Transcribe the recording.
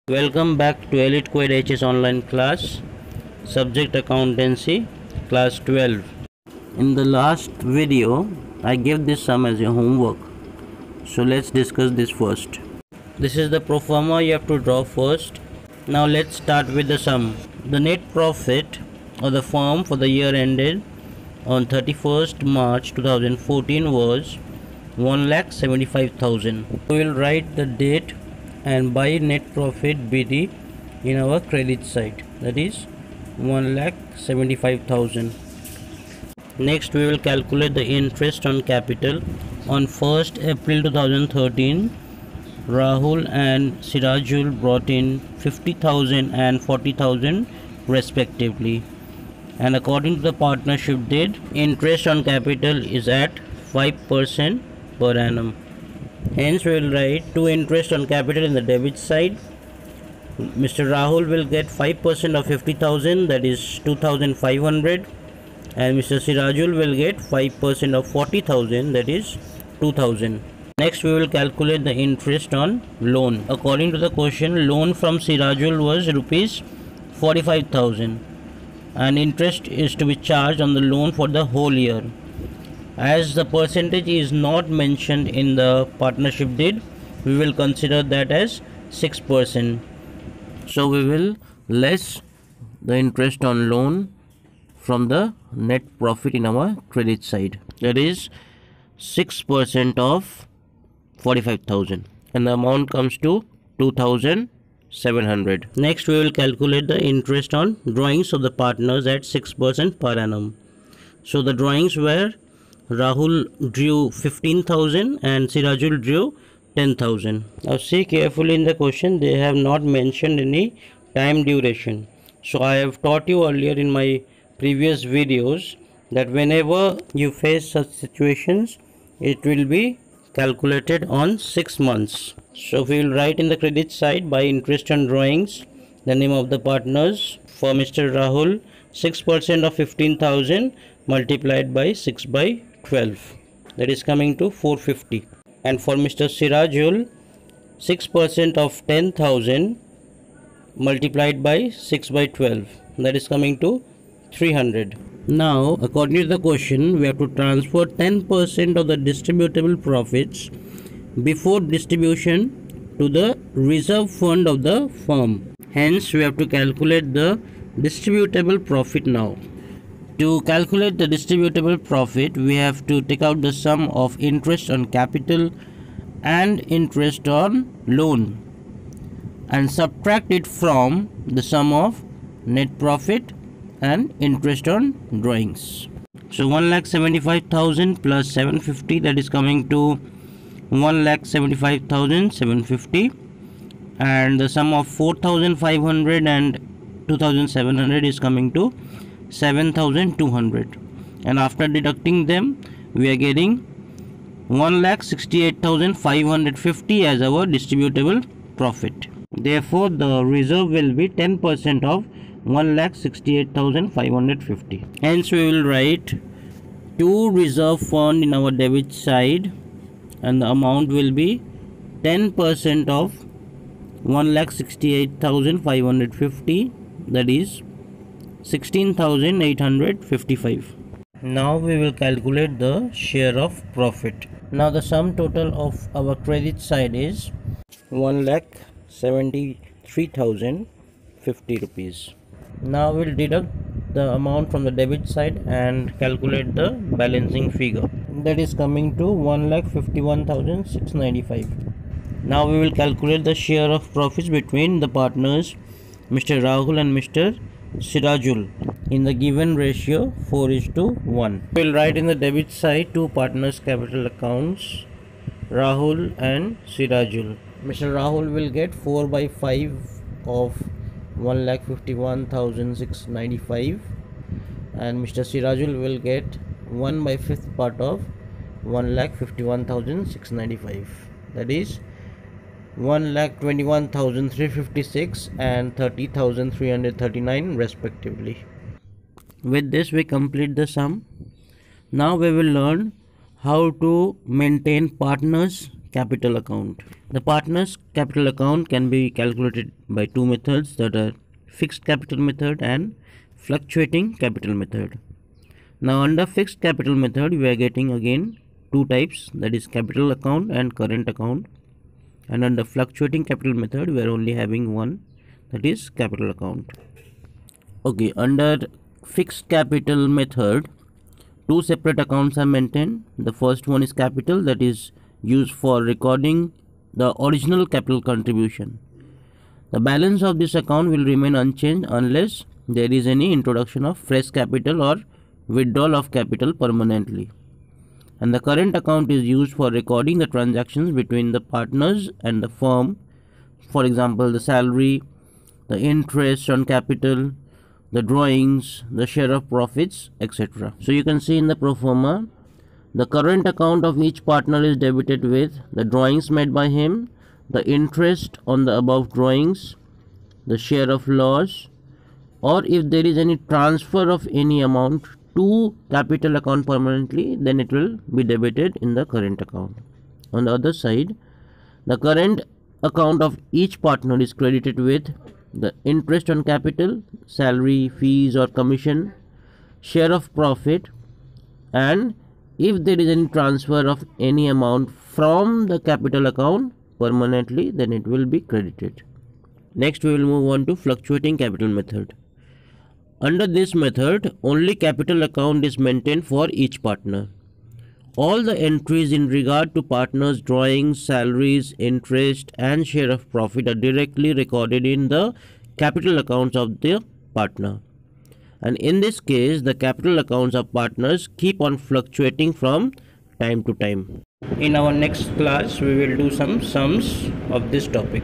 Welcome back to Elite Quad HS online class, subject accountancy, class 12. In the last video, I gave this sum as your homework. So let's discuss this first. This is the pro forma you have to draw first. Now let's start with the sum. The net profit of the firm for the year ended on 31st March 2014 was 1,75,000. We will write the date and by net profit BD in our credit side, that is 1,75,000. Next we will calculate the interest on capital. On 1st April 2013, Rahul and Sirajul brought in 50,000 and 40,000 respectively, and according to the partnership deed, interest on capital is at 5% per annum. Hence we will write to interest on capital in the debit side. Mr. Rahul will get 5% of 50,000, that is 2,500, and Mr. Sirajul will get 5% of 40,000, that is 2,000. Next we will calculate the interest on loan. According to the question, loan from Sirajul was rupees 45,000 and interest is to be charged on the loan for the whole year. As the percentage is not mentioned in the partnership deed, we will consider that as 6%. So we will less the interest on loan from the net profit in our credit side, that is 6% of 45,000, and the amount comes to 2,700. Next we will calculate the interest on drawings of the partners at 6% per annum. So the drawings were Rahul drew 15,000 and Sirajul drew 10,000. Now see carefully in the question, they have not mentioned any time duration. So I have taught you earlier in my previous videos that whenever you face such situations, it will be calculated on 6 months. So we will write in the credit side by interest on drawings the name of the partners. For Mr. Rahul, 6% of 15,000 multiplied by 6 by 12, that is coming to 450. And for Mr. Sirajul, 6% of 10,000 multiplied by 6 by 12, that is coming to 300. Now according to the question, we have to transfer 10% of the distributable profits before distribution to the reserve fund of the firm. Hence we have to calculate the distributable profit now. To calculate the distributable profit, we have to take out the sum of interest on capital and interest on loan and subtract it from the sum of net profit and interest on drawings. So 1,75,000 plus 750, that is coming to 1,75,750, and the sum of 4,500 and 2,700 is coming to 7,200, and after deducting them we are getting 1,68,550 as our distributable profit. Therefore the reserve will be 10% of 1,68,550. Hence we will write to reserve fund in our debit side, and the amount will be 10% of 1,68,550, that is 16,855. Now we will calculate the share of profit. Now the sum total of our credit side is 1,73,050 rupees. Now we will deduct the amount from the debit side and calculate the balancing figure, that is coming to 1,51,695. Now we will calculate the share of profits between the partners Mr. Rahul and Mr. Sirajul in the given ratio 4:1. We will write in the debit side two partners' capital accounts, Rahul and Sirajul. Mr. Rahul will get 4 by 5 of 1,51,695, and Mr. Sirajul will get 1 by 5th part of 1,51,695, that is 1,21,356 and 30,339 respectively. With this we complete the sum. Now we will learn how to maintain partners capital account. The partner's capital account can be calculated by two methods, that are fixed capital method and fluctuating capital method. Now under fixed capital method we are getting again two types, that is capital account and current account, and under fluctuating capital method we are only having one, that is capital account. Okay, under fixed capital method two separate accounts are maintained. The first one is capital, that is used for recording the original capital contribution. The balance of this account will remain unchanged unless there is any introduction of fresh capital or withdrawal of capital permanently. And the current account is used for recording the transactions between the partners and the firm, for example the salary, the interest on capital, the drawings, the share of profits, etc. So you can see in the pro forma, the current account of each partner is debited with the drawings made by him, the interest on the above drawings, the share of loss, or if there is any transfer of any amount to capital account permanently, then it will be debited in the current account. On the other side, the current account of each partner is credited with the interest on capital, salary, fees or commission, share of profit, and if there is any transfer of any amount from the capital account permanently, then it will be credited. Next we will move on to fluctuating capital method. Under this method only capital account is maintained for each partner. All the entries in regard to partners' drawings, salaries, interest and share of profit are directly recorded in the capital accounts of the partner. And in this case, the capital accounts of partners keep on fluctuating from time to time. In our next class, we will do some sums of this topic.